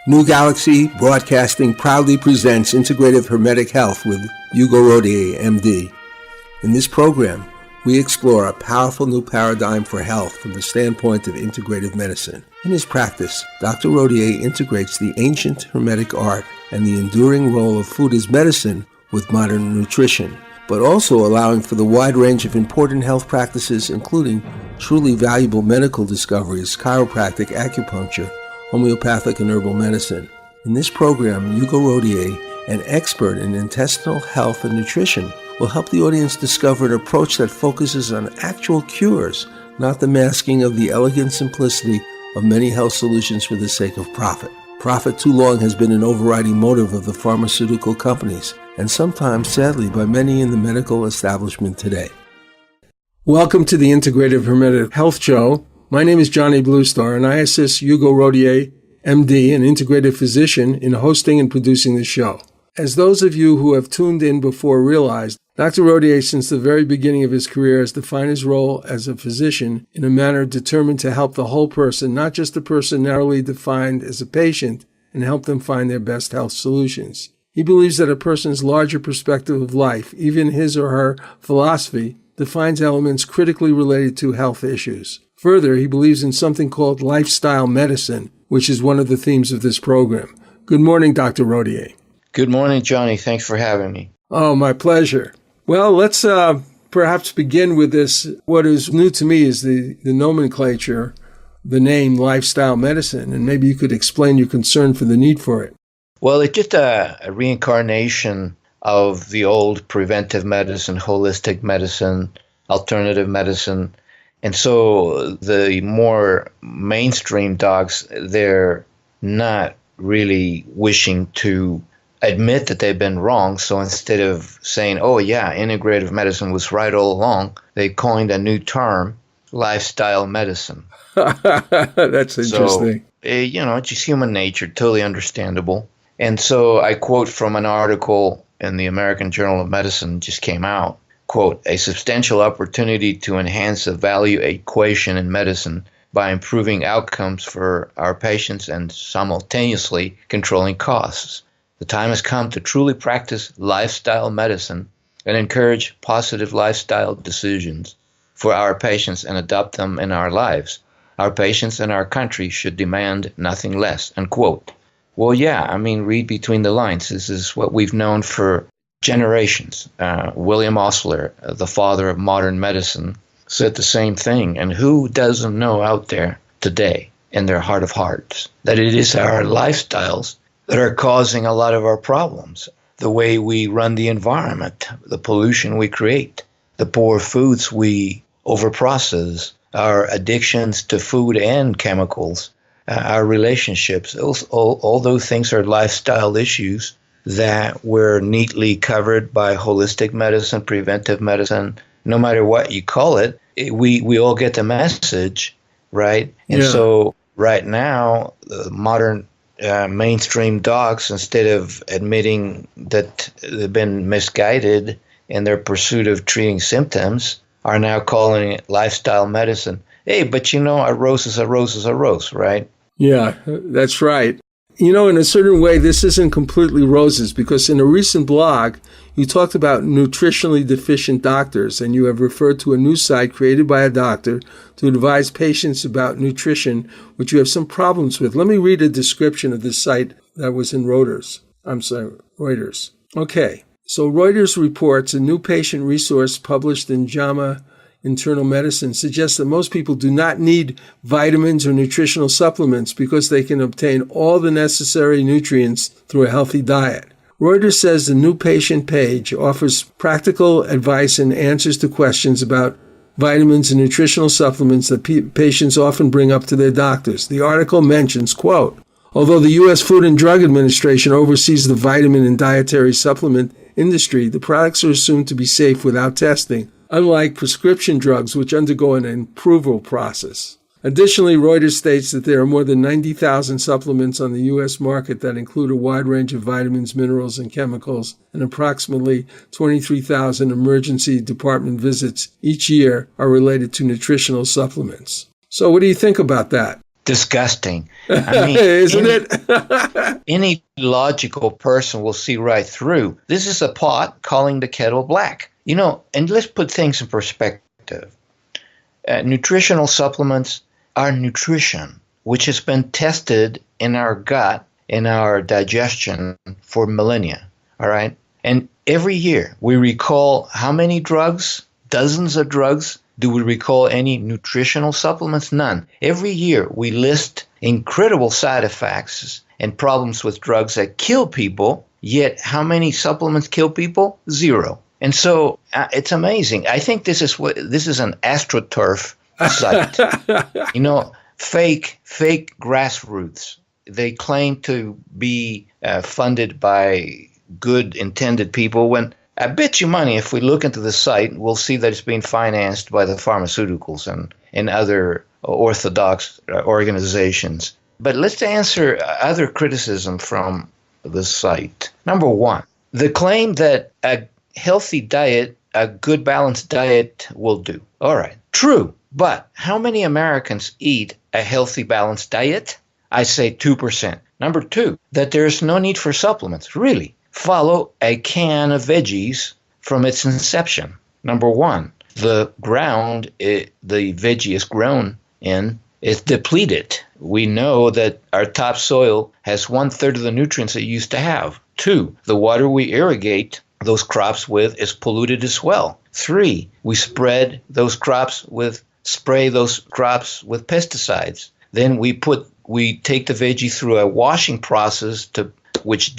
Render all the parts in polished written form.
New Galaxy Broadcasting proudly presents Integrative Hermetic Health with Hugo Rodier, MD. In this program, we explore a powerful new paradigm for health from the standpoint of integrative medicine. In his practice, Dr. Rodier integrates the ancient Hermetic art and the enduring role of food as medicine with modern nutrition, but also allowing for the wide range of important health practices, including truly valuable medical discoveries, chiropractic, acupuncture, homeopathic, and herbal medicine. In this program, Hugo Rodier, an expert in intestinal health and nutrition, will help the audience discover an approach that focuses on actual cures, not the masking of the elegant simplicity of many health solutions for the sake of profit. Profit too long has been an overriding motive of the pharmaceutical companies, and sometimes, sadly, by many in the medical establishment today. Welcome to the Integrative Hermetic Health Show. My name is Johnny Bluestar, and I assist Hugo Rodier, MD, an integrative physician, in hosting and producing the show. As those of you who have tuned in before realized, Dr. Rodier, since the very beginning of his career, has defined his role as a physician in a manner determined to help the whole person, not just the person narrowly defined as a patient, and help them find their best health solutions. He believes that a person's larger perspective of life, even his or her philosophy, defines elements critically related to health issues. Further, he believes in something called lifestyle medicine, which is one of the themes of this program. Good morning, Dr. Rodier. Good morning, Johnny. Thanks for having me. Oh, my pleasure. Well, let's perhaps begin with this. What is new to me is the nomenclature, the name lifestyle medicine, and maybe you could explain your concern for the need for it. Well, it's just a reincarnation of the old preventive medicine, holistic medicine, alternative medicine. And so the more mainstream docs, they're not really wishing to admit that they've been wrong. So instead of saying, oh yeah, integrative medicine was right all along, they coined a new term, lifestyle medicine. That's interesting. So, it's just human nature, totally understandable. And so I quote from an article in the American Journal of Medicine, just came out. Quote, a substantial opportunity to enhance the value equation in medicine by improving outcomes for our patients and simultaneously controlling costs. The time has come to truly practice lifestyle medicine and encourage positive lifestyle decisions for our patients and adopt them in our lives. Our patients and our country should demand nothing less, unquote. Well, yeah, read between the lines. This is what we've known for generations. William Osler, the father of modern medicine, said the same thing. And who doesn't know out there today, in their heart of hearts, that it is our lifestyles that are causing a lot of our problems? The way we run the environment, the pollution we create, the poor foods we overprocess, our addictions to food and chemicals, our relationships, all those things are lifestyle issues that were neatly covered by holistic medicine, preventive medicine. No matter what you call it, we all get the message, right? And so right now, the modern mainstream docs, instead of admitting that they've been misguided in their pursuit of treating symptoms, are now calling it lifestyle medicine. Hey, but a rose is a rose is a rose, right? Yeah, that's right. In a certain way, this isn't completely roses, because in a recent blog, you talked about nutritionally deficient doctors, and you have referred to a new site created by a doctor to advise patients about nutrition, which you have some problems with. Let me read a description of this site that was in Reuters. Okay, so Reuters reports a new patient resource published in JAMA Internal Medicine suggests that most people do not need vitamins or nutritional supplements because they can obtain all the necessary nutrients through a healthy diet. Reuters says the new patient page offers practical advice and answers to questions about vitamins and nutritional supplements that patients often bring up to their doctors. The article mentions, quote, although the U.S. Food and Drug Administration oversees the vitamin and dietary supplement industry, the products are assumed to be safe without testing, unlike prescription drugs, which undergo an approval process. Additionally, Reuters states that there are more than 90,000 supplements on the U.S. market that include a wide range of vitamins, minerals, and chemicals, and approximately 23,000 emergency department visits each year are related to nutritional supplements. So what do you think about that? disgusting. I mean, Isn't it? any logical person will see right through. This is a pot calling the kettle black. And let's put things in perspective. Nutritional supplements are nutrition, which has been tested in our gut, in our digestion for millennia. All right. And every year we recall how many drugs, dozens of drugs. Do we recall any nutritional supplements? None. Every year we list incredible side effects and problems with drugs that kill people, yet how many supplements kill people? Zero. And so it's amazing. I think this is an astroturf site. Fake grassroots. They claim to be funded by good intended people when I bet you money if we look into the site, we'll see that it's being financed by the pharmaceuticals and other orthodox organizations. But let's answer other criticism from the site. Number one, the claim that a healthy diet, a good balanced diet will do. All right, true. But how many Americans eat a healthy balanced diet? I say 2%. Number two, that there's no need for supplements. Really? Follow a can of veggies from its inception. Number one, the ground the veggie is grown in is depleted. We know that our topsoil has 1/3 of the nutrients it used to have. Two, the water we irrigate those crops with is polluted as well. Three, we spray those crops with pesticides. Then we take the veggie through a washing process which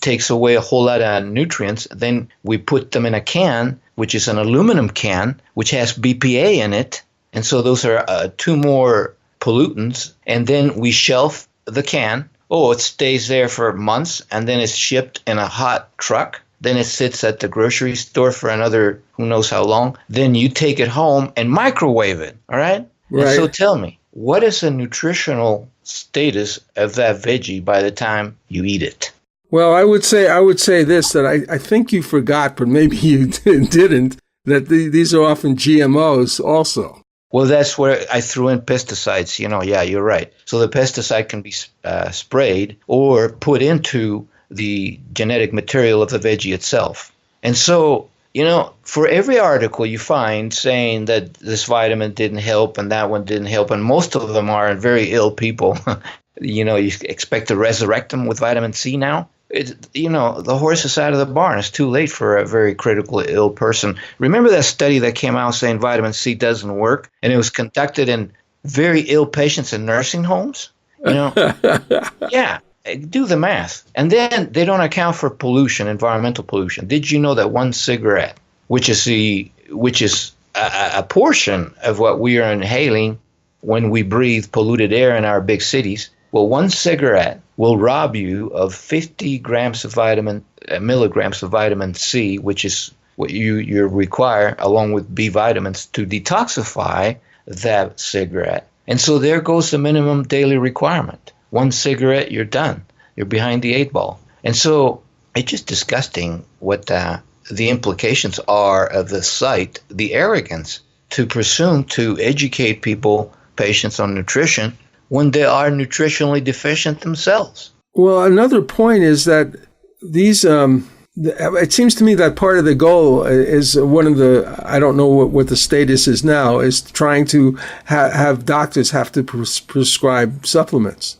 takes away a whole lot of nutrients. Then we put them in a can, which is an aluminum can, which has BPA in it. And so those are two more pollutants. And then we shelf the can. Oh, it stays there for months, and then it's shipped in a hot truck. Then it sits at the grocery store for another who knows how long. Then you take it home and microwave it, all right? Right. And so tell me, what is the nutritional status of that veggie by the time you eat it? Well, I would say this, that I think you forgot, but maybe you didn't, that these are often GMOs also. Well, that's where I threw in pesticides. Yeah, you're right. So the pesticide can be sprayed or put into the genetic material of the veggie itself. And so, for every article you find saying that this vitamin didn't help and that one didn't help, and most of them are in very ill people, you expect to resurrect them with vitamin C now? The horse is out of the barn. It's too late for a very critically ill person. Remember that study that came out saying vitamin C doesn't work, and it was conducted in very ill patients in nursing homes? Yeah, do the math. And then they don't account for pollution, environmental pollution. Did you know that one cigarette, which is a portion of what we are inhaling when we breathe polluted air in our big cities, well, one cigarette will rob you of 50 milligrams of vitamin C, which is what you require along with B vitamins to detoxify that cigarette. And so there goes the minimum daily requirement. One cigarette, you're done. You're behind the 8 ball. And so it's just disgusting what the implications are of this site, the arrogance to presume to educate patients on nutrition when they are nutritionally deficient themselves. Well, another point is that these, it seems to me that part of the goal is one of the, I don't know what the status is now, is trying to have doctors have to prescribe supplements.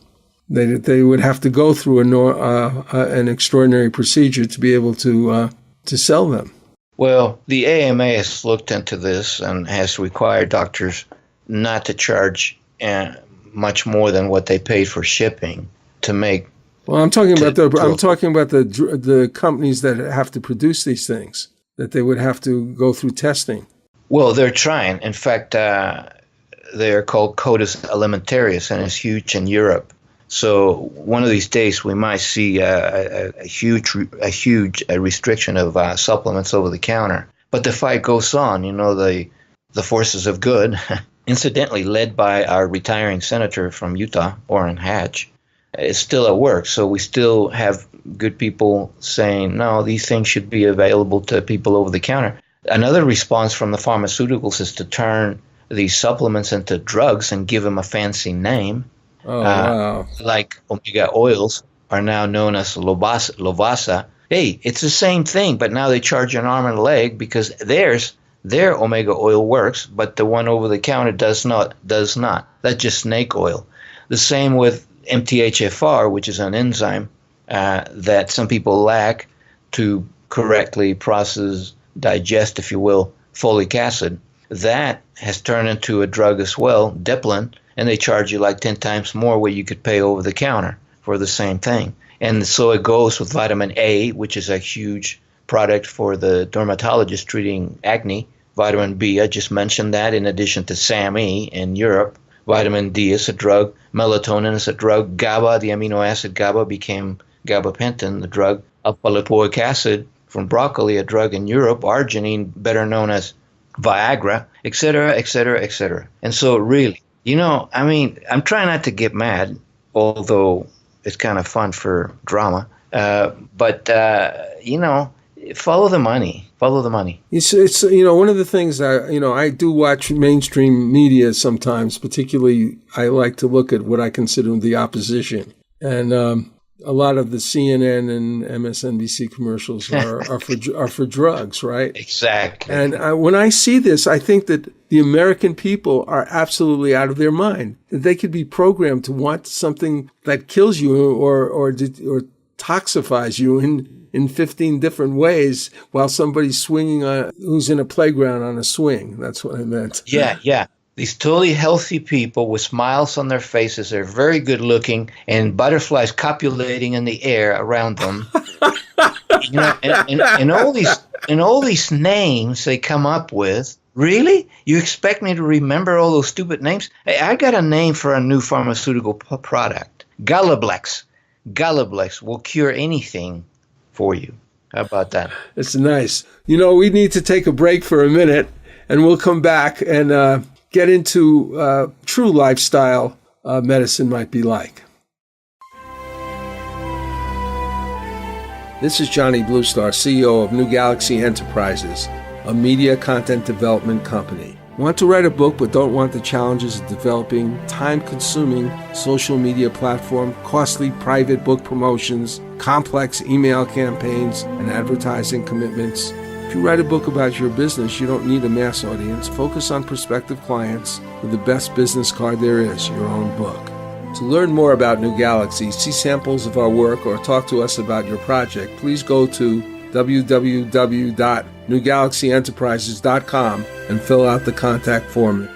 They would have to go through an extraordinary procedure to be able to sell them. Well, the AMA has looked into this and has required doctors not to charge much more than what they paid for shipping to make. Well, I'm talking about the companies that have to produce these things, that they would have to go through testing. Well, they're trying. In fact, they're called Codus Alimentarius, and it's huge in Europe. So one of these days we might see a huge restriction of supplements over the counter. But the fight goes on. The forces of good, incidentally led by our retiring senator from Utah, Orrin Hatch, is still at work. So we still have good people saying, no, these things should be available to people over the counter. Another response from the pharmaceuticals is to turn these supplements into drugs and give them a fancy name. Oh, wow. Like omega oils are now known as Lovasa. Hey, it's the same thing, but now they charge an arm and a leg because their omega oil works, but the one over the counter does not. That's just snake oil. The same with MTHFR, which is an enzyme that some people lack to correctly process, digest, if you will, folic acid. That has turned into a drug as well, Deplin, and they charge you like 10 times more what you could pay over the counter for the same thing. And so it goes with vitamin A, which is a huge product for the dermatologist treating acne. Vitamin B, I just mentioned that, in addition to SAMe in Europe. Vitamin D is a drug. Melatonin is a drug. GABA, the amino acid GABA, became gabapentin, the drug. Alpha-lipoic acid from broccoli, a drug in Europe. Arginine, better known as Viagra, etc., etc., etc. And so really, I'm trying not to get mad, although it's kind of fun for drama. But follow the money. Follow the money. It's one of the things I do watch mainstream media sometimes. Particularly, I like to look at what I consider the opposition, and a lot of the CNN and MSNBC commercials are for drugs, right? Exactly. And when I see this, I think that the American people are absolutely out of their mind. They could be programmed to want something that kills you or toxifies you in 15 different ways while somebody's swinging who's in a playground on a swing. That's what I meant. Yeah. These totally healthy people with smiles on their faces, they're very good looking, and butterflies copulating in the air around them. and all these names they come up with. Really? You expect me to remember all those stupid names? Hey, I got a name for a new pharmaceutical product. Galablex. Galablex will cure anything for you. How about that? It's nice. We need to take a break for a minute, and we'll come back and get into true lifestyle medicine might be like. This is Johnny Bluestar, CEO of New Galaxy Enterprises, a media content development company. Want to write a book but don't want the challenges of developing time-consuming social media platform, costly private book promotions, complex email campaigns, and advertising commitments? If you write a book about your business, you don't need a mass audience. Focus on prospective clients with the best business card there is, your own book. To learn more about New Galaxy, see samples of our work, or talk to us about your project, please go to www.newgalaxyenterprises.com and fill out the contact form.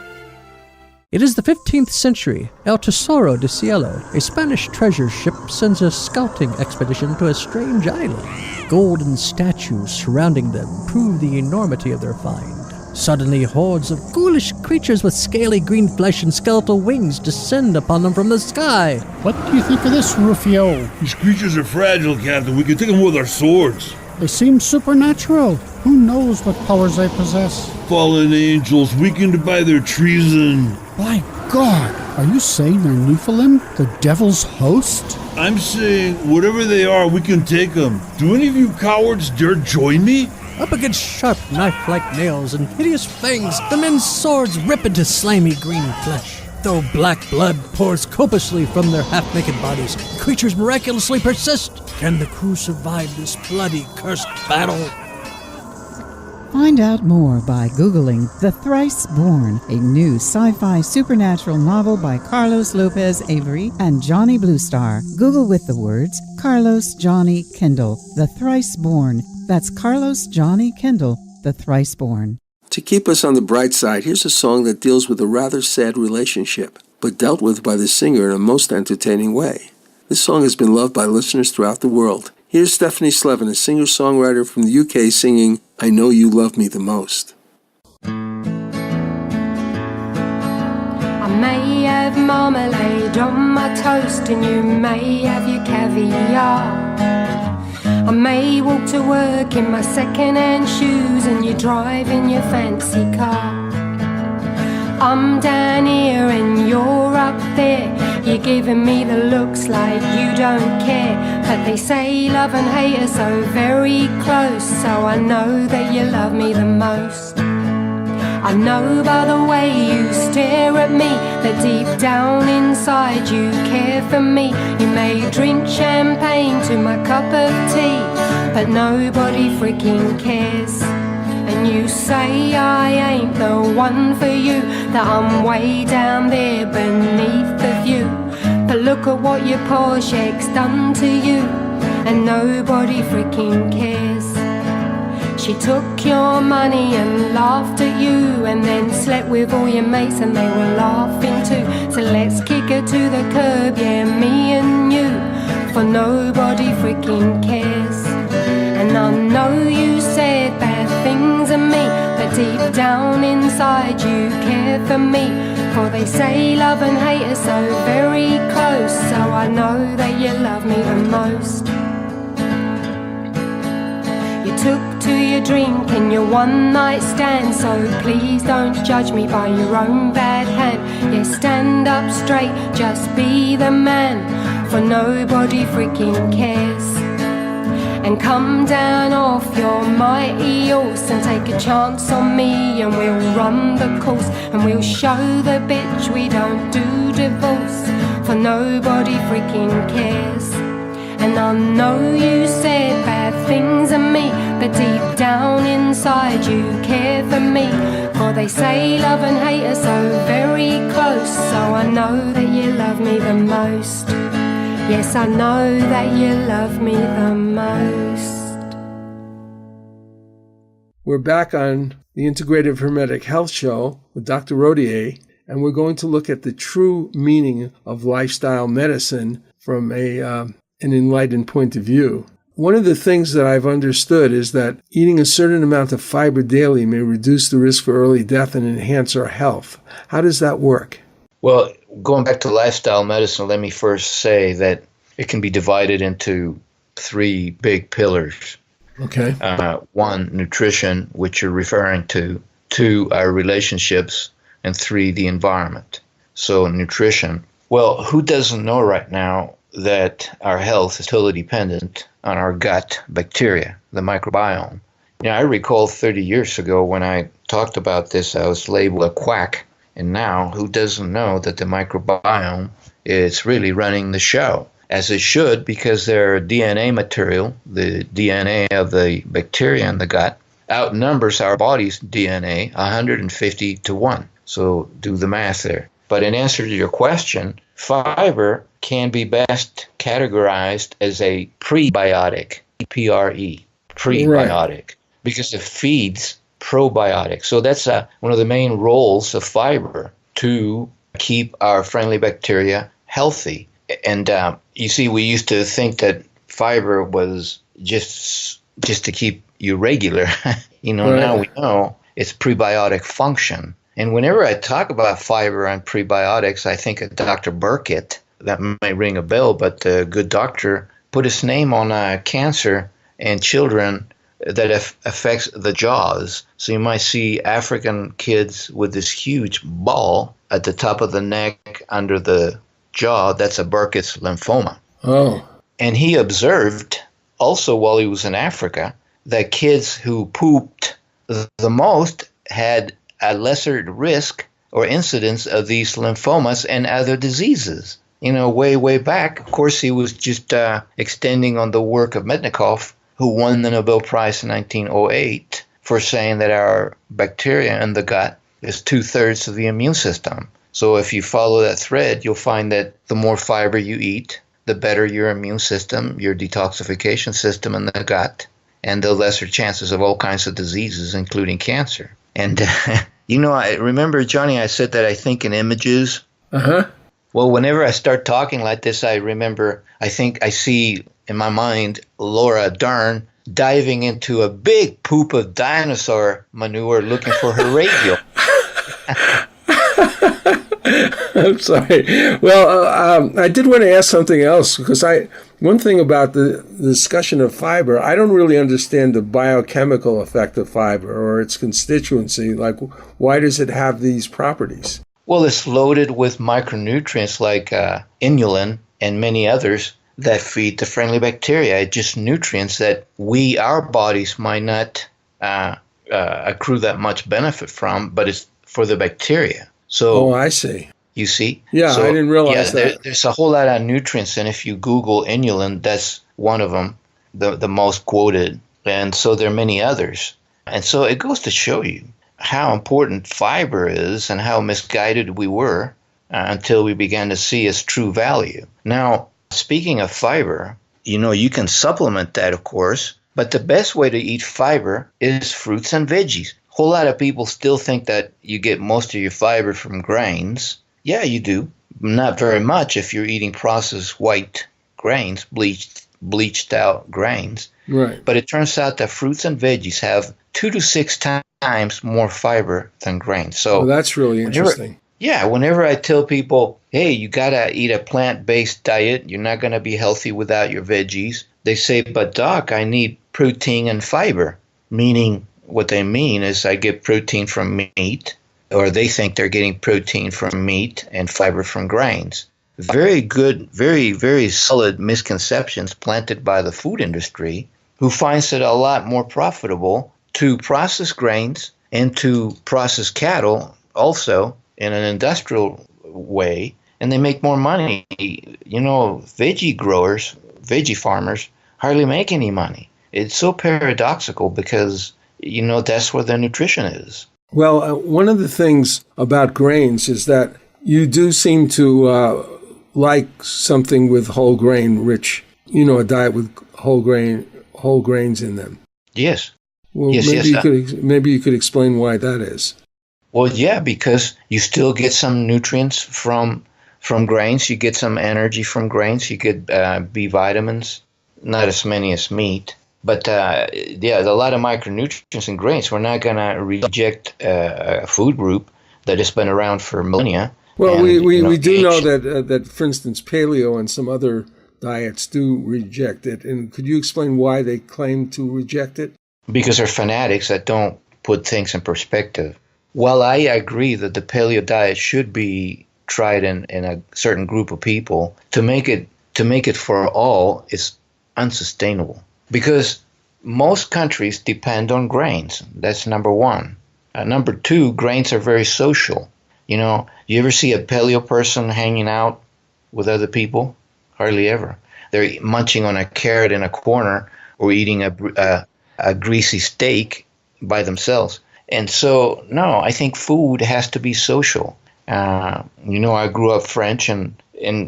It is the 15th century. El Tesoro de Cielo, a Spanish treasure ship, sends a scouting expedition to a strange island. Golden statues surrounding them prove the enormity of their find. Suddenly, hordes of ghoulish creatures with scaly green flesh and skeletal wings descend upon them from the sky. What do you think of this, Rufio? These creatures are fragile, Captain. We can take them with our swords. They seem supernatural. Who knows what powers they possess? Fallen angels, weakened by their treason. My God! Are you saying they're Nephilim, the devil's host? I'm saying, whatever they are, we can take them. Do any of you cowards dare join me? Up against sharp knife-like nails and hideous fangs, the men's swords rip into slimy green flesh. Though black blood pours copiously from their half-naked bodies, creatures miraculously persist. Can the crew survive this bloody, cursed battle? Find out more by Googling The Thrice Born, a new sci-fi supernatural novel by Carlos Lopez Avery and Johnny Bluestar. Google with the words Carlos Johnny Kendall, The Thrice Born. That's Carlos Johnny Kendall, The Thrice Born. To keep us on the bright side, here's a song that deals with a rather sad relationship, but dealt with by the singer in a most entertaining way. This song has been loved by listeners throughout the world. Here's Stephanie Slevin, a singer-songwriter from the UK, singing I Know You Love Me the Most. I may have marmalade on my toast and you may have your caviar. I may walk to work in my second-hand shoes and you drive in your fancy car. I'm down here and you're up there. You're giving me the looks like you don't care. But they say love and hate are so very close, so I know that you love me the most. I know by the way you stare at me that deep down inside you care for me. You may drink champagne to my cup of tea, but nobody freaking cares. And you say I ain't the one for you, that I'm way down there beneath the view. But look at what your poor shake's done to you, and nobody freaking cares. She took your money and laughed at you, and then slept with all your mates and they were laughing too. So let's kick her to the curb, yeah, me and you, for nobody freaking cares. And I know you said bad things of me, but deep down inside you care for me. For they say love and hate are so very close, so I know that you love me the most. You took to your drink and your one night stand, so please don't judge me by your own bad hand. Yeah, stand up straight, just be the man, for nobody freaking cares. And come down off your mighty horse and take a chance on me, and we'll run the course, and we'll show the bitch we don't do divorce, for nobody freaking cares. And I know you said bad things of me, but deep down inside you care for me. For they say love and hate are so very close, so I know that you love me the most. Yes, I know that you love me the most. We're back on the Integrative Hermetic Health Show with Dr. Rodier, and we're going to look at the true meaning of lifestyle medicine from an enlightened point of view. One of the things that I've understood is that eating a certain amount of fiber daily may reduce the risk for early death and enhance our health. How does that work? Well, going back to lifestyle medicine, let me first say that it can be divided into three big pillars. Okay. One, nutrition, which you're referring to. Two, our relationships. And three, the environment. So nutrition. Well, who doesn't know right now that our health is totally dependent on our gut bacteria, the microbiome? You know, I recall 30 years ago when I talked about this, I was labeled a quack. And now, who doesn't know that the microbiome is really running the show? As it should, because their DNA material, the DNA of the bacteria in the gut, outnumbers our body's DNA 150 to 1. So do the math there. But in answer to your question, fiber can be best categorized as a prebiotic, P-R-E, prebiotic, right, because it feeds probiotics. So that's one of the main roles of fiber, to keep our friendly bacteria healthy. And you see, we used to think that fiber was just to keep you regular. You know, right. Now we know it's prebiotic function. And whenever I talk about fiber and prebiotics, I think of Dr. Burkitt. That may ring a bell, but the good doctor put his name on cancer in children that affects the jaws. So you might see African kids with this huge ball at the top of the neck under the jaw. That's a Burkitt's lymphoma. Oh. And he observed also while he was in Africa that kids who pooped the most had a lesser risk or incidence of these lymphomas and other diseases. You know, way back, of course, he was just extending on the work of Mednikov, who won the Nobel Prize in 1908 for saying that our bacteria in the gut is 2/3 of the immune system. So if you follow that thread, you'll find that the more fiber you eat, the better your immune system, your detoxification system in the gut, and the lesser chances of all kinds of diseases, including cancer. And, you know, I remember, Johnny, I said that I think in images. Uh-huh. Well, whenever I start talking like this, I think I see in my mind Laura Dern diving into a big poop of dinosaur manure looking for her radio. I'm sorry. Well, I did want to ask something else, because one thing about the discussion of fiber, I don't really understand the biochemical effect of fiber or its constituency. Like, why does it have these properties? Well, it's loaded with micronutrients like inulin and many others that feed the friendly bacteria. It's just nutrients that our bodies might not accrue that much benefit from, but it's for the bacteria. So, Oh, I see. you see? Yeah, So, I didn't realize that. there's a whole lot of nutrients, and if you Google inulin, that's one of them, the most quoted. And so there are many others. And so it goes to show you how important fiber is and how misguided we were until we began to see its true value. Now, speaking of fiber, you can supplement that, of course, but the best way to eat fiber is fruits and veggies. A whole lot of people still think that you get most of your fiber from grains. Yeah, you do. Not very much if you're eating processed white grains, bleached out grains. Right. But it turns out that fruits and veggies have 2 to 6 times more fiber than grains. So that's really interesting. Whenever I tell people, hey, you got to eat a plant-based diet, you're not going to be healthy without your veggies, they say, but doc, I need protein and fiber. Meaning what they mean is I get protein from meat, or they think they're getting protein from meat and fiber from grains. Very good, very, very solid misconceptions planted by the food industry, who finds it a lot more profitable to process grains and to process cattle also in an industrial way, and they make more money. Veggie farmers hardly make any money. It's so paradoxical because, that's where the nutrition is. Well, one of the things about grains is that you do seem to like something with whole grain rich, a diet with whole grains in them. Yes. Well, yes, maybe you could explain why that is. Well, yeah, because you still get some nutrients from grains. You get some energy from grains. You get B vitamins, not as many as meat. But a lot of micronutrients in grains. We're not going to reject a food group that has been around for millennia. Well, we do know that, for instance, paleo and some other diets do reject it. And could you explain why they claim to reject it? Because they're fanatics that don't put things in perspective. While I agree that the paleo diet should be tried in a certain group of people, to make it for all is unsustainable. Because most countries depend on grains. That's number one. Number two, grains are very social. You ever see a paleo person hanging out with other people? Hardly ever. They're munching on a carrot in a corner or eating a greasy steak by themselves. And so, no, I think food has to be social. I grew up French, and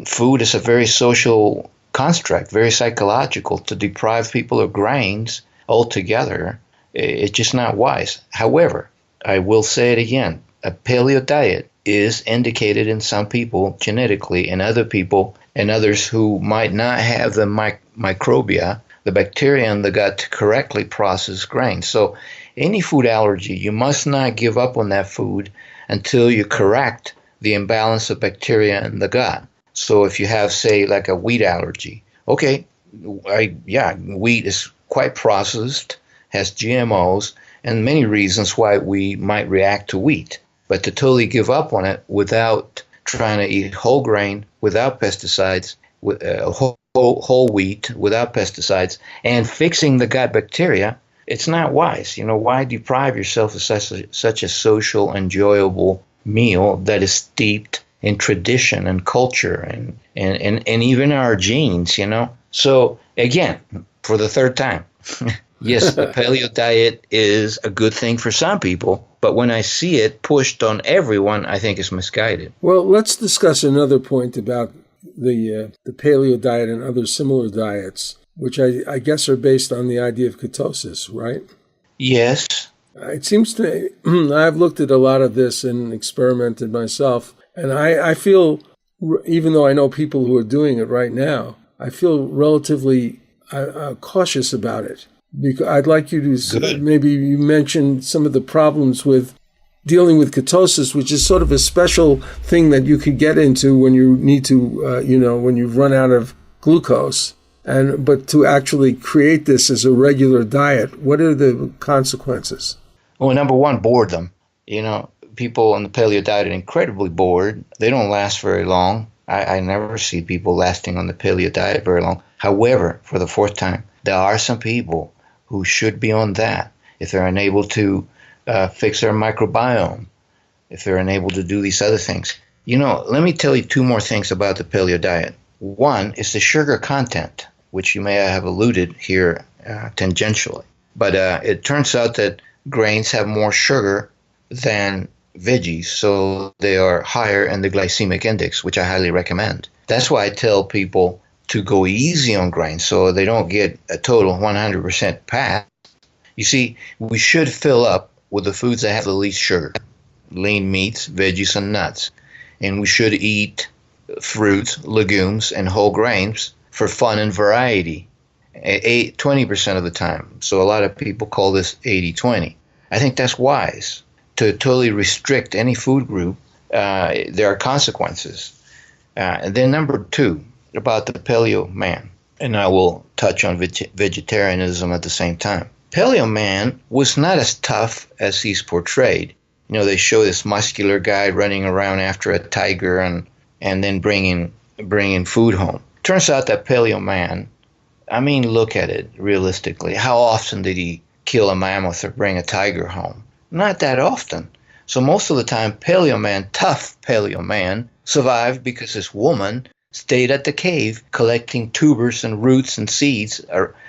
food is a very social construct, very psychological. To deprive people of grains altogether, it's just not wise. However, I will say it again, a paleo diet is indicated in some people genetically, and other people and others who might not have the microbia, the bacteria in the gut, to correctly process grains. So any food allergy, you must not give up on that food until you correct the imbalance of bacteria in the gut. So if you have, say, like a wheat allergy, okay, wheat is quite processed, has GMOs, and many reasons why we might react to wheat. But to totally give up on it without trying to eat whole grain, without pesticides, whole wheat, without pesticides, and fixing the gut bacteria, it's not wise. Why deprive yourself of such a social, enjoyable meal that is steeped in tradition and culture and even our genes, So again, for the third time, yes, the paleo diet is a good thing for some people, but when I see it pushed on everyone, I think it's misguided. Well, let's discuss another point about the paleo diet and other similar diets, which I guess are based on the idea of ketosis, right? Yes. It seems to me, I've looked at a lot of this and experimented myself, and I feel, even though I know people who are doing it right now, I feel relatively cautious about it. Because I'd like you to maybe you mention some of the problems with dealing with ketosis, which is sort of a special thing that you could get into when you need to, when you've run out of glucose. But to actually create this as a regular diet, what are the consequences? Well, number one, boredom. People on the paleo diet are incredibly bored. They don't last very long. I never see people lasting on the paleo diet very long. However, for the fourth time, there are some people who should be on that. if they're unable to fix their microbiome, if they're unable to do these other things. Let me tell you two more things about the paleo diet. One is the sugar content, which you may have alluded here tangentially. But it turns out that grains have more sugar than veggies, so they are higher in the glycemic index, which I highly recommend. That's why I tell people to go easy on grains so they don't get a total 100% pass. You see, we should fill up with the foods that have the least sugar, lean meats, veggies, and nuts. And we should eat fruits, legumes, and whole grains for fun and variety 20% of the time. So a lot of people call this 80-20. I think that's wise. To totally restrict any food group, there are consequences. And then number two, about the paleo man, and I will touch on vegetarianism at the same time. Paleo man was not as tough as he's portrayed. They show this muscular guy running around after a tiger and then bringing food home. Turns out that paleo man, look at it realistically. How often did he kill a mammoth or bring a tiger home? Not that often. So most of the time, tough paleo man, survived because this woman stayed at the cave collecting tubers and roots and seeds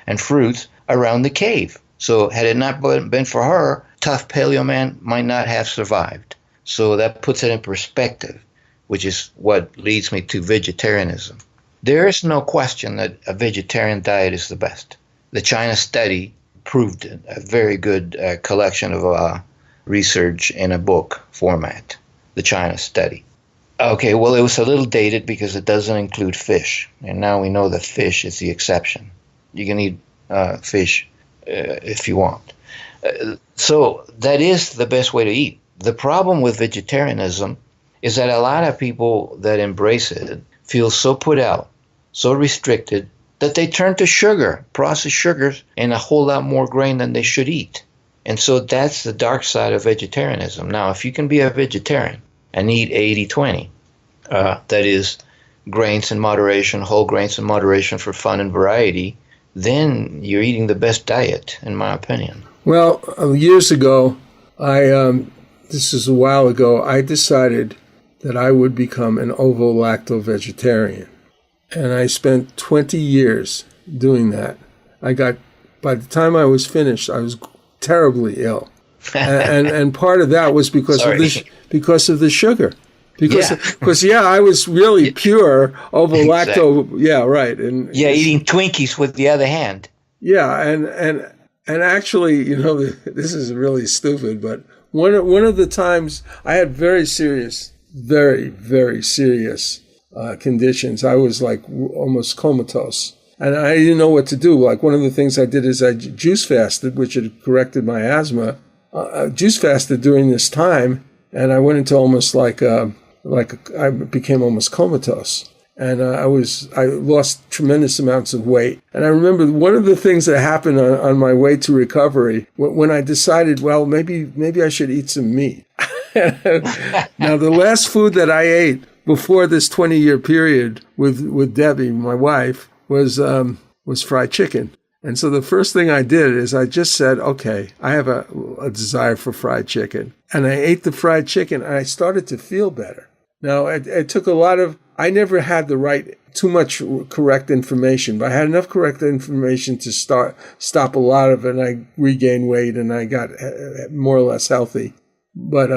and fruits around the cave. So had it not been for her, tough paleo man might not have survived. So that puts it in perspective, which is what leads me to vegetarianism. There is no question that a vegetarian diet is the best. The China study proved it, a very good collection of research in a book format, the China study. Okay, well, it was a little dated because it doesn't include fish. And now we know that fish is the exception. You can eat fish if you want. So that is the best way to eat. The problem with vegetarianism is that a lot of people that embrace it feel so put out, so restricted, that they turn to sugar, processed sugars, and a whole lot more grain than they should eat. And so that's the dark side of vegetarianism. Now, if you can be a vegetarian and eat 80-20, that is grains in moderation, whole grains in moderation for fun and variety, then you're eating the best diet, in my opinion. Well, years ago, this is a while ago, I decided that I would become an ovo-lacto vegetarian. And I spent 20 years doing that. By the time I was finished, I was terribly ill. and part of that was because of the sugar. Because I was really pure ovo-lacto. Exactly. Yeah, right. And eating Twinkies with the other hand. Yeah, and actually, this is really stupid, but one of the times I had very serious, very, very serious conditions. I was like almost comatose. And I didn't know what to do. Like one of the things I did is I juice fasted, which had corrected my asthma. Juice fasted during this time, and I went into almost I became almost comatose. And I lost tremendous amounts of weight. And I remember one of the things that happened on my way to recovery, when I decided, well, maybe I should eat some meat. Now, the last food that I ate before this 20-year period with Debbie, my wife, was fried chicken. And so the first thing I did is I just said, okay, I have a desire for fried chicken. And I ate the fried chicken, and I started to feel better. Now, it took I never had too much correct information, but I had enough correct information to stop a lot of it, and I regained weight, and I got more or less healthy. But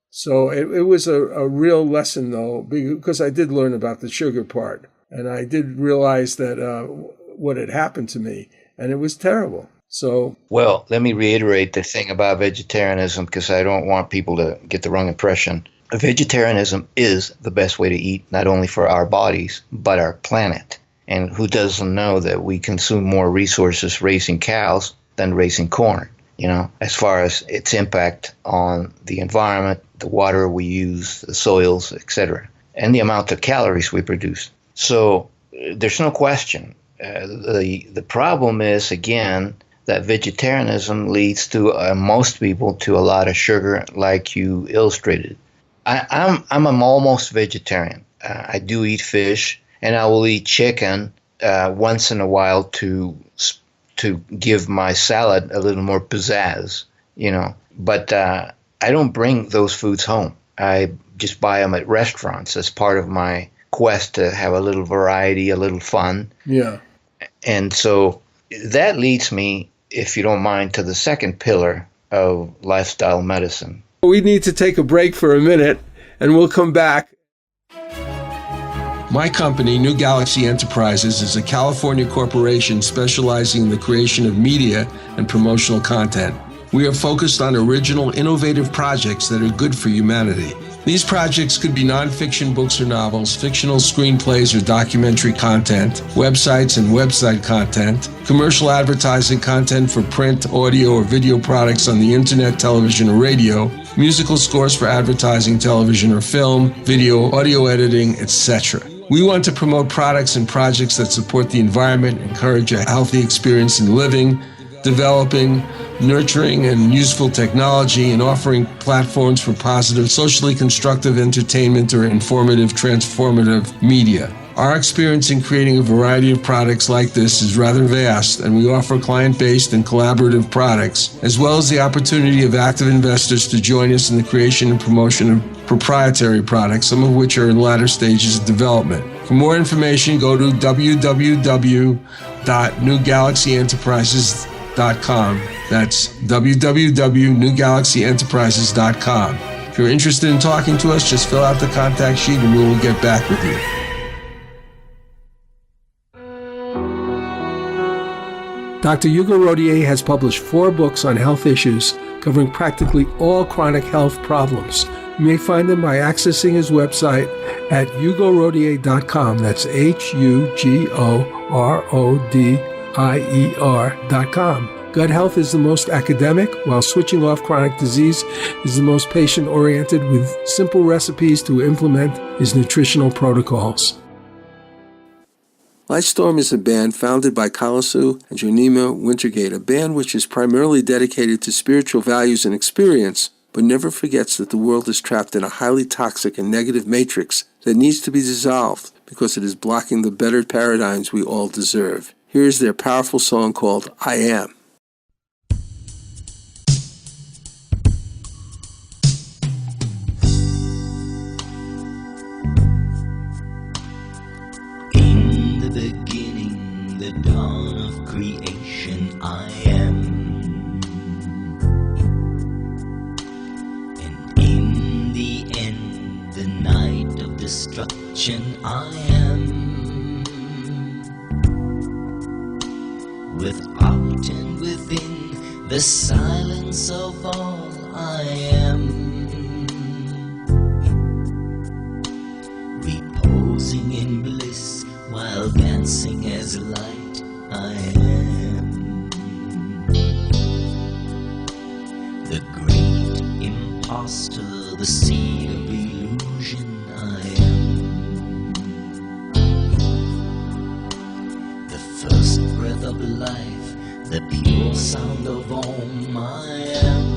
so it was a real lesson, though, because I did learn about the sugar part, and I did realize that what had happened to me, and it was terrible. So, well, let me reiterate the thing about vegetarianism, because I don't want people to get the wrong impression. Vegetarianism is the best way to eat, not only for our bodies, but our planet. And who doesn't know that we consume more resources raising cows than raising corn, as far as its impact on the environment, the water we use, the soils, etc., and the amount of calories we produce. So there's no question. The problem is, again, that vegetarianism leads to most people to a lot of sugar, like you illustrated. I'm an almost vegetarian. I do eat fish, and I will eat chicken once in a while to to give my salad a little more pizzazz, But I don't bring those foods home. I just buy them at restaurants as part of my quest to have a little variety, a little fun. Yeah. And so that leads me, if you don't mind, to the second pillar of lifestyle medicine. We need to take a break for a minute, and we'll come back. My company, New Galaxy Enterprises, is a California corporation specializing in the creation of media and promotional content. We are focused on original, innovative projects that are good for humanity. These projects could be nonfiction books or novels, fictional screenplays or documentary content, websites and website content, commercial advertising content for print, audio, or video products on the internet, television, or radio, musical scores for advertising, television or film, video, audio editing, etc. We want to promote products and projects that support the environment, encourage a healthy experience in living, developing, nurturing, and useful technology, and offering platforms for positive, socially constructive entertainment or informative, transformative media. Our experience in creating a variety of products like this is rather vast, and we offer client-based and collaborative products, as well as the opportunity of active investors to join us in the creation and promotion of proprietary products, some of which are in latter stages of development. For more information, go to www.newgalaxyenterprises.com. That's www.newgalaxyenterprises.com. If you're interested in talking to us, just fill out the contact sheet and we will get back with you. Dr. Hugo Rodier has published 4 books on health issues covering practically all chronic health problems. You may find them by accessing his website at hugorodier.com. That's HUGORODIER.com. Gut health is the most academic, while switching off chronic disease is the most patient-oriented, with simple recipes to implement his nutritional protocols. Lightstorm is a band founded by Kalasu and Jonima Wintergate, a band which is primarily dedicated to spiritual values and experience, but never forgets that the world is trapped in a highly toxic and negative matrix that needs to be dissolved because it is blocking the better paradigms we all deserve. Here is their powerful song called I Am. The dawn of creation, I am. And in the end, the night of destruction, I am. Without and within the silence of all, I am. Reposing in bliss while dancing as light, I am. The great imposter, the seed of illusion, I am. The first breath of life, the pure sound of Om, I am.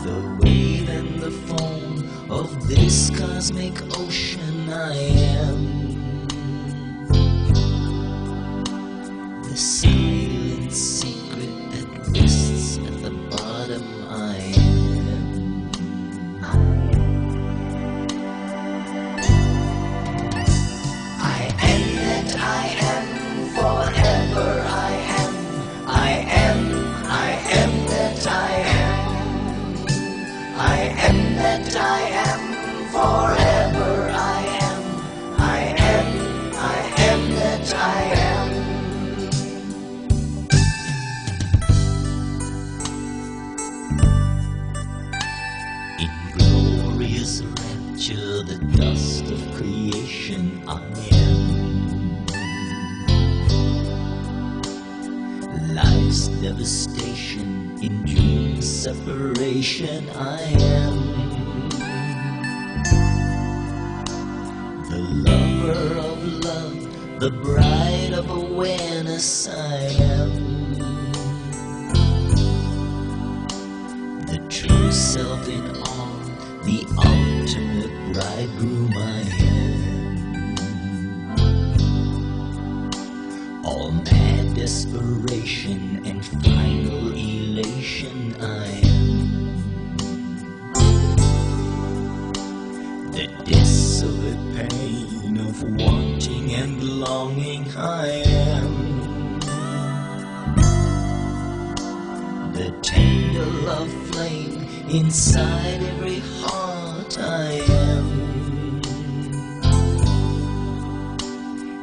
The wave and the foam of this cosmic ocean, I am. The silent secret that rests at the bottom, I am. I am that I am, forever I am. I am that I am. I am that I am, forever I am. I am that I am. In glorious rapture, the dust of creation, I am. Life's devastation, in dream separation, I am. The lover of love, the bride of awareness, I am. The true self in all, the ultimate bridegroom, I am. all mad desperation and final elation I am. The desolate pain of wanting and longing I am. The tender love flame inside every heart I am.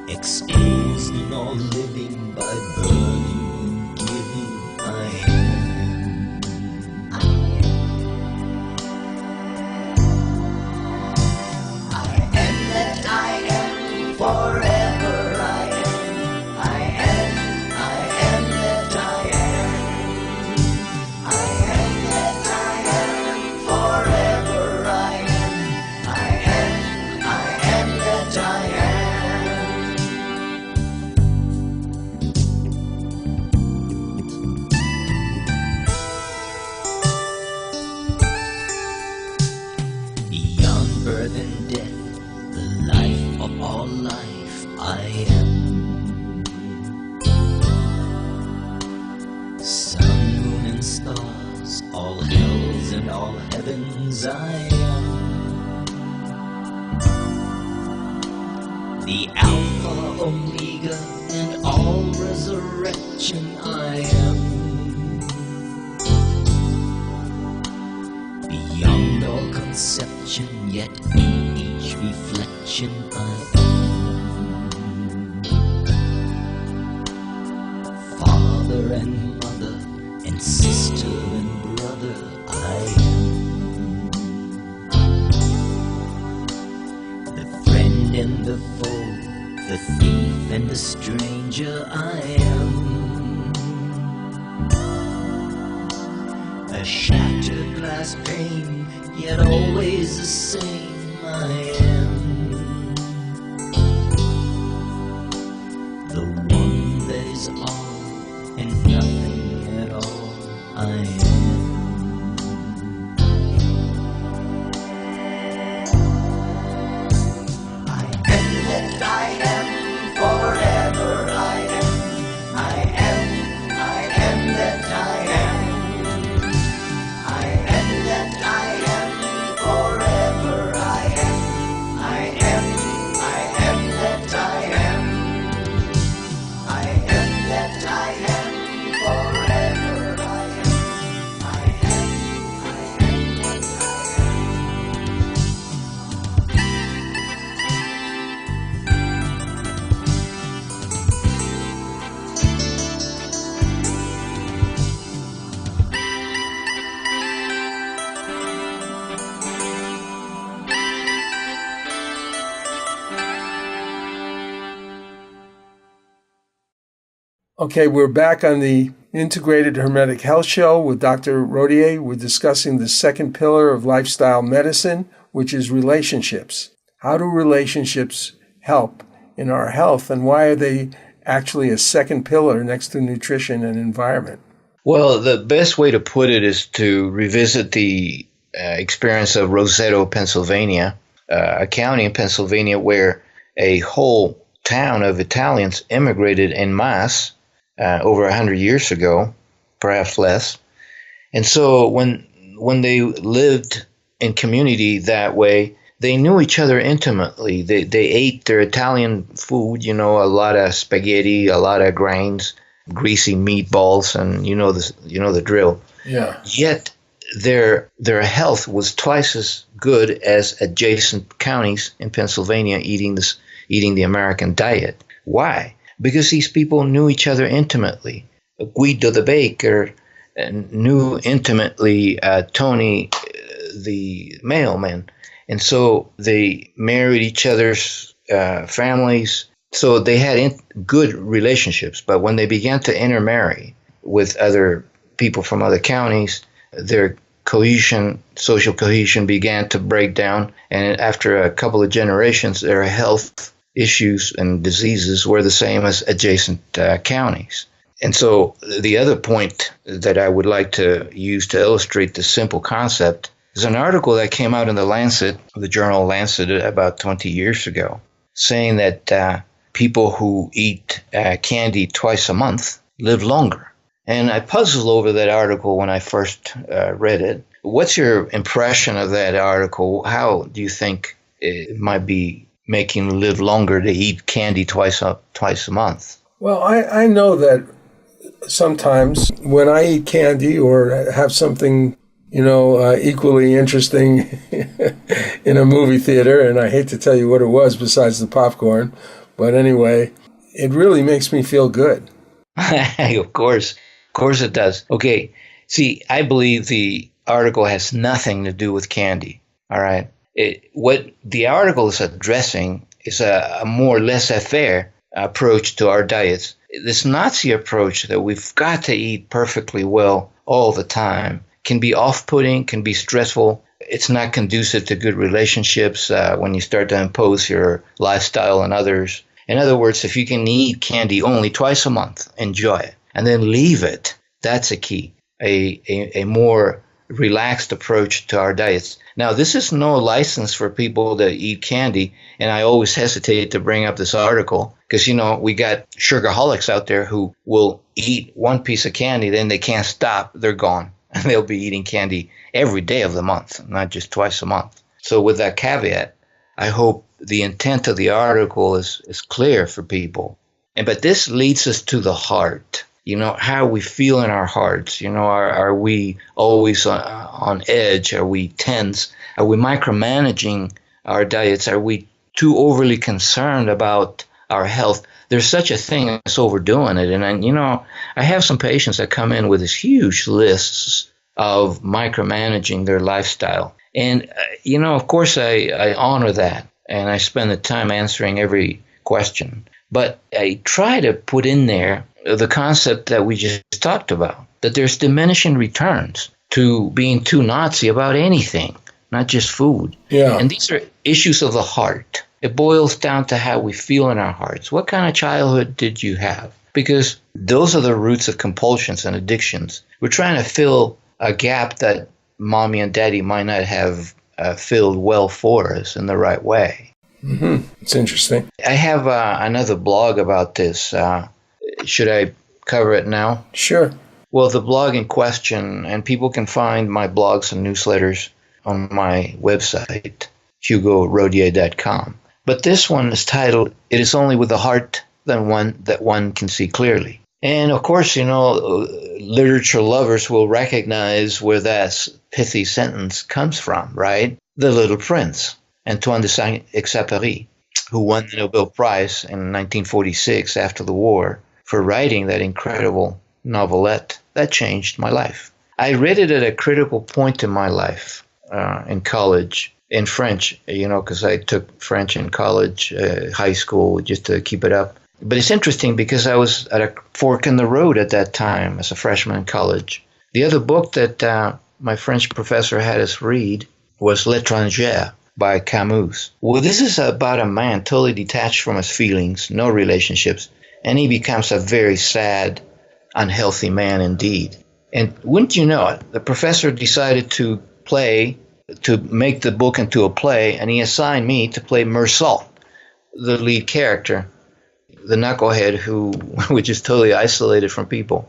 Exposed in all living by burning and giving I am. I am that I am forever I am. I am that I am. I am that I am forever I am. I am that I am. Beyond birth and death, the life of all life I am. Sun, moon and stars, all hells and all heavens I am. The Alpha, Omega and all resurrection I am. Beyond all conception, yet in each reflection I am. Father and mother and sister and brother I am. The friend and the foe, the thief and the stranger I am. A shattered glass pane, yet always the same I am. The one that is all and nothing at all I am. I am that I am forever I am. I am that I am. I am that I am forever I am. I am that I am. I am that I am forever I am. I am that I am. Okay, we're back on the Integrated Hermetic Health Show with Dr. Rodier. We're discussing the second pillar of lifestyle medicine, which is relationships. How do relationships help in our health, and why are they actually a second pillar next to nutrition and environment? Well, the best way to put it is to revisit the experience of Roseto, Pennsylvania, a county in Pennsylvania where a whole town of Italians immigrated en masse over 100 years ago, perhaps less. And so when they lived in community that way, they knew each other intimately. They ate their Italian food, a lot of spaghetti, a lot of grains, greasy meatballs, and the drill. Yeah. Yet their health was twice as good as adjacent counties in Pennsylvania eating the American diet. Why? Because these people knew each other intimately. Guido the baker knew intimately Tony the mailman. And so they married each other's families. So they had good relationships. But when they began to intermarry with other people from other counties, their social cohesion began to break down. And after a couple of generations, their health issues and diseases were the same as adjacent counties. And so the other point that I would like to use to illustrate this simple concept is an article that came out in the journal Lancet, about 20 years ago, saying that people who eat candy twice a month live longer. And I puzzled over that article when I first read it. What's your impression of that article? How do you think it might be making you live longer to eat candy twice a month? Well, I know that sometimes when I eat candy or have something, equally interesting in a movie theater, and I hate to tell you what it was besides the popcorn, but anyway, it really makes me feel good. Of course it does. Okay, see, I believe the article has nothing to do with candy, all right? What the article is addressing is a more laissez-faire approach to our diets. This Nazi approach that we've got to eat perfectly well all the time can be off-putting, can be stressful. It's not conducive to good relationships when you start to impose your lifestyle on others. In other words, if you can eat candy only twice a month, enjoy it, and then leave it, that's a key, a more relaxed approach to our diets. Now, this is no license for people to eat candy, and I always hesitate to bring up this article because, we got sugarholics out there who will eat one piece of candy, then they can't stop, they're gone, and they'll be eating candy every day of the month, not just twice a month. So with that caveat, I hope the intent of the article is clear for people. But this leads us to the heart. How we feel in our hearts. Are we always on edge? Are we tense? Are we micromanaging our diets? Are we too overly concerned about our health? There's such a thing as overdoing it. And I have some patients that come in with these huge lists of micromanaging their lifestyle. And, of course, I honor that. And I spend the time answering every question. But I try to put in there the concept that we just talked about, that there's diminishing returns to being too Nazi about anything, not just food. Yeah. And these are issues of the heart. It boils down to how we feel in our hearts. What kind of childhood did you have? Because those are the roots of compulsions and addictions. We're trying to fill a gap that mommy and daddy might not have filled well for us in the right way. Mm-hmm. It's interesting. I have another blog about this. Should I cover it now? Sure. Well, the blog in question, and people can find my blogs and newsletters on my website, hugorodier.com. But this one is titled, "It is only with the heart that one can see clearly." And of course, literature lovers will recognize where that pithy sentence comes from, right? The Little Prince, Antoine de Saint-Exupéry, who won the Nobel Prize in 1946 after the war for writing that incredible novelette that changed my life. I read it at a critical point in my life in college, in French, because I took French in college, high school, just to keep it up. But it's interesting because I was at a fork in the road at that time as a freshman in college. The other book that my French professor had us read was L'Étranger by Camus. Well, this is about a man totally detached from his feelings, no relationships, and he becomes a very sad, unhealthy man indeed. And wouldn't you know it, the professor decided to make the book into a play, and he assigned me to play Meursault, the lead character, the knucklehead which is totally isolated from people.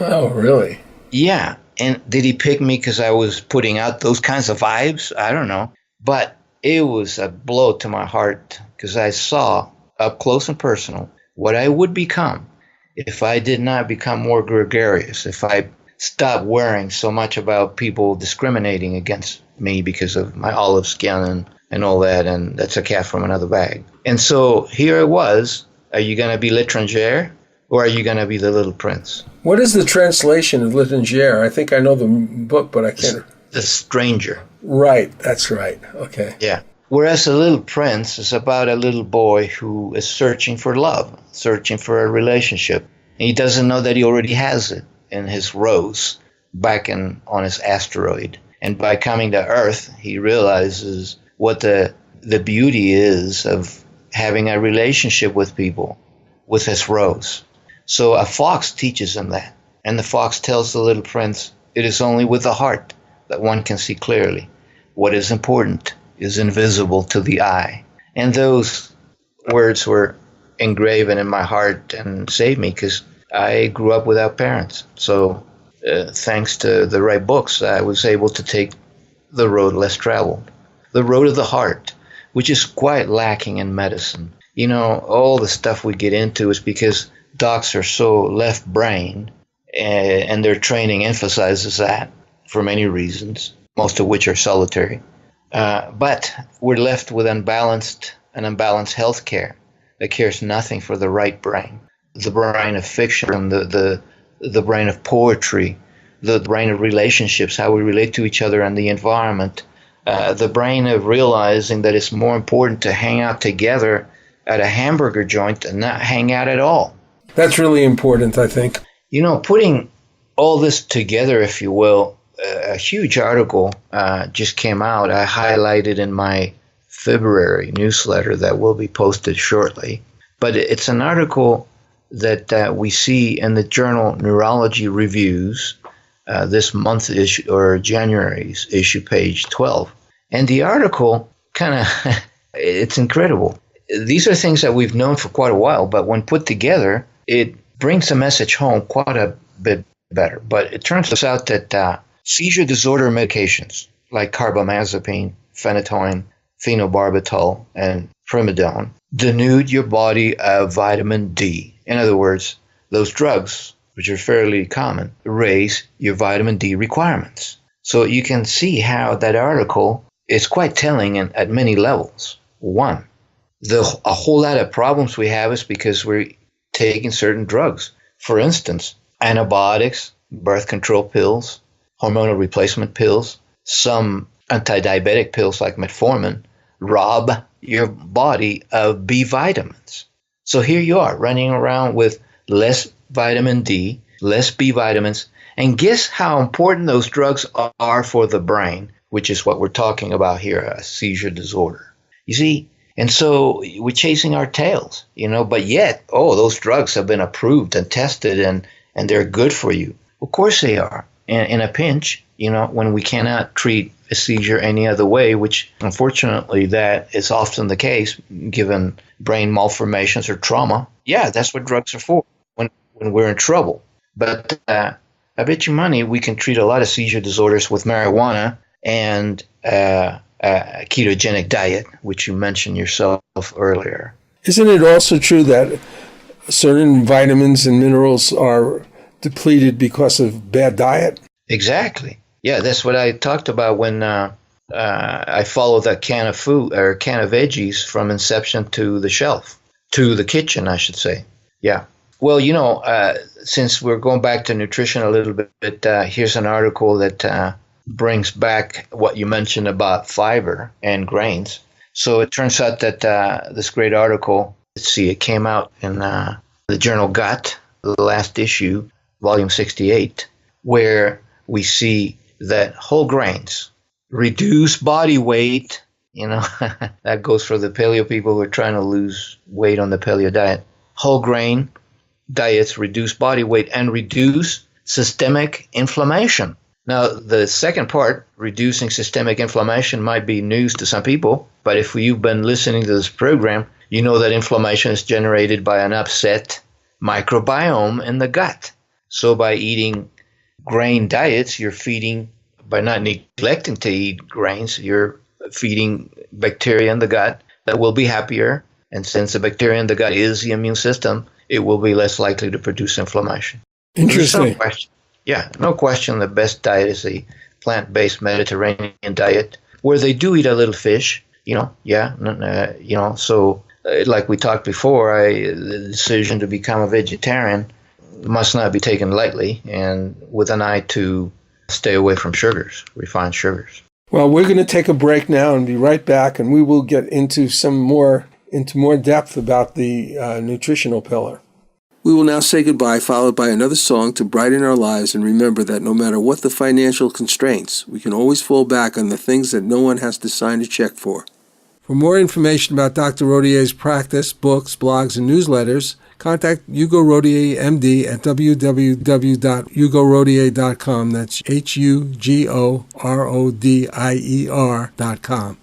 Oh, really? Yeah. And did he pick me because I was putting out those kinds of vibes? I don't know. But it was a blow to my heart because I saw up close and personal what I would become if I did not become more gregarious, if I stopped worrying so much about people discriminating against me because of my olive skin and all that, and that's a cat from another bag. And so here it was. Are you going to be L'Étranger or are you going to be the Little Prince? What is the translation of L'Étranger? I think I know the book, but I can't. The Stranger. Right, that's right. Okay. Yeah. Whereas The Little Prince is about a little boy who is searching for love, searching for a relationship. And he doesn't know that he already has it in his rose back on his asteroid. And by coming to Earth, he realizes what the beauty is of having a relationship with people, with his rose. So a fox teaches him that. And the fox tells the Little Prince, it is only with the heart that one can see clearly. What is important is invisible to the eye. And those words were engraven in my heart and saved me because I grew up without parents. So thanks to the right books, I was able to take the road less traveled, the road of the heart, which is quite lacking in medicine. You know, all the stuff we get into is because docs are so left brain, and their training emphasizes that for many reasons, most of which are solitary. But we're left with unbalanced health care that cares nothing for the right brain, the brain of fiction, the brain of poetry, the brain of relationships, how we relate to each other and the environment, the brain of realizing that it's more important to hang out together at a hamburger joint and not hang out at all. That's really important, I think. You know, putting all this together, if you will, a huge article just came out. I highlighted in my February newsletter that will be posted shortly. But it's an article that we see in the journal Neurology Reviews, this month issue, or January's issue, page 12. And the article it's incredible. These are things that we've known for quite a while, but when put together, it brings the message home quite a bit better. But it turns out that seizure disorder medications like carbamazepine, phenytoin, phenobarbital, and primidone denude your body of vitamin D. In other words, those drugs, which are fairly common, raise your vitamin D requirements. So you can see how that article is quite telling at many levels. One, a whole lot of problems we have is because we're taking certain drugs. For instance, antibiotics, birth control pills, hormonal replacement pills, some anti-diabetic pills like metformin rob your body of B vitamins. So here you are running around with less vitamin D, less B vitamins, and guess how important those drugs are for the brain, which is what we're talking about here, a seizure disorder. You see, and so we're chasing our tails, but yet, those drugs have been approved and tested and they're good for you. Of course they are. In a pinch, when we cannot treat a seizure any other way, which unfortunately that is often the case given brain malformations or trauma. Yeah, that's what drugs are for when we're in trouble. But I bet you money we can treat a lot of seizure disorders with marijuana and a ketogenic diet, which you mentioned yourself earlier. Isn't it also true that certain vitamins and minerals are depleted because of bad diet? Exactly. Yeah, that's what I talked about when I followed that can of food or can of veggies from inception to the shelf, to the kitchen, I should say. Yeah. Well, since we're going back to nutrition a little bit, here's an article that brings back what you mentioned about fiber and grains. So it turns out that this great article, it came out in the journal Gut, the last issue, volume 68, where we see that whole grains reduce body weight. That goes for the paleo people who are trying to lose weight on the paleo diet. Whole grain diets reduce body weight and reduce systemic inflammation. Now, the second part, reducing systemic inflammation, might be news to some people, but if you've been listening to this program, you know that inflammation is generated by an upset microbiome in the gut. So by eating grain diets, you're feeding, by not neglecting to eat grains, you're feeding bacteria in the gut that will be happier. And since the bacteria in the gut is the immune system, it will be less likely to produce inflammation. Interesting. No question the best diet is a plant-based Mediterranean diet where they do eat a little fish, so like we talked before, the decision to become a vegetarian must not be taken lightly and with an eye to stay away from sugars, refined sugars. Well, we're going to take a break now and be right back, and we will get into more depth about the nutritional pillar. We will now say goodbye, followed by another song to brighten our lives, and remember that no matter what the financial constraints, we can always fall back on the things that no one has to sign a check for. For more information about Dr. Rodier's practice, books, blogs, and newsletters, contact Hugo Rodier, MD, at www.hugorodier.com. That's HUGORODIER.com.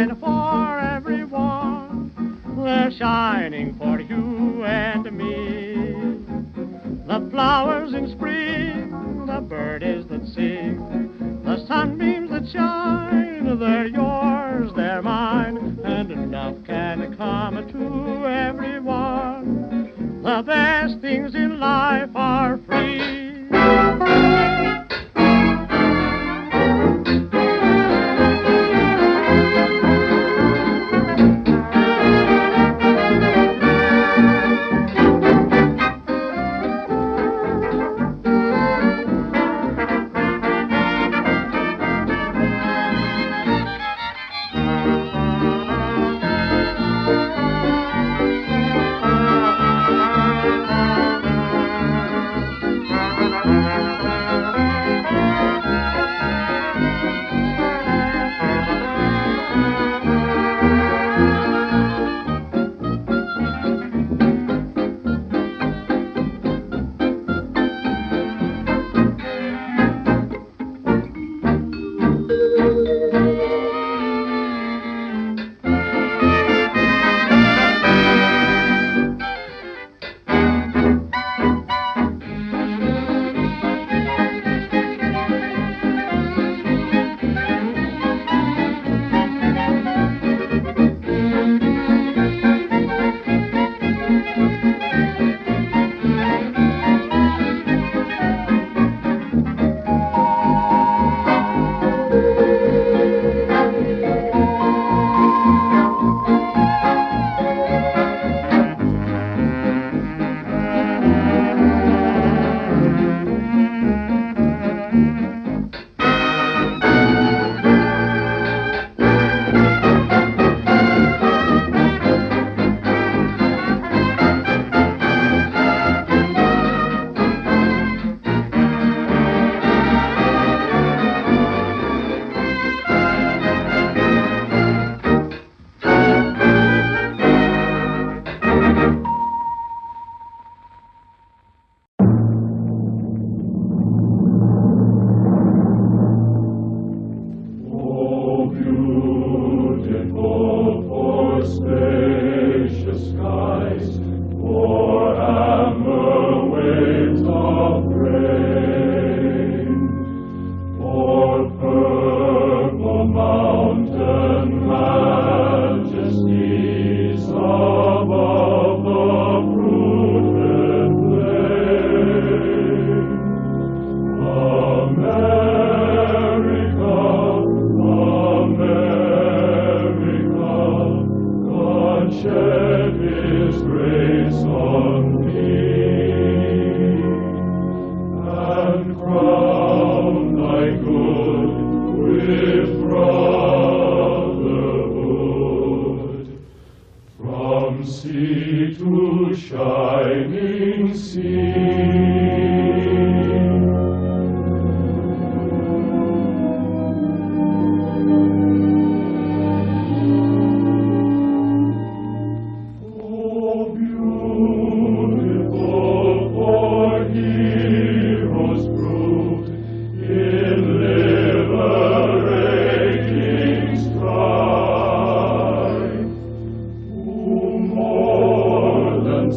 shine for everyone. They're shining for you and me. The flowers in spring, the birdies that sing, the sunbeams that shine, they're yours, they're mine, and enough can come to everyone. The best things in life are free.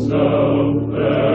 Self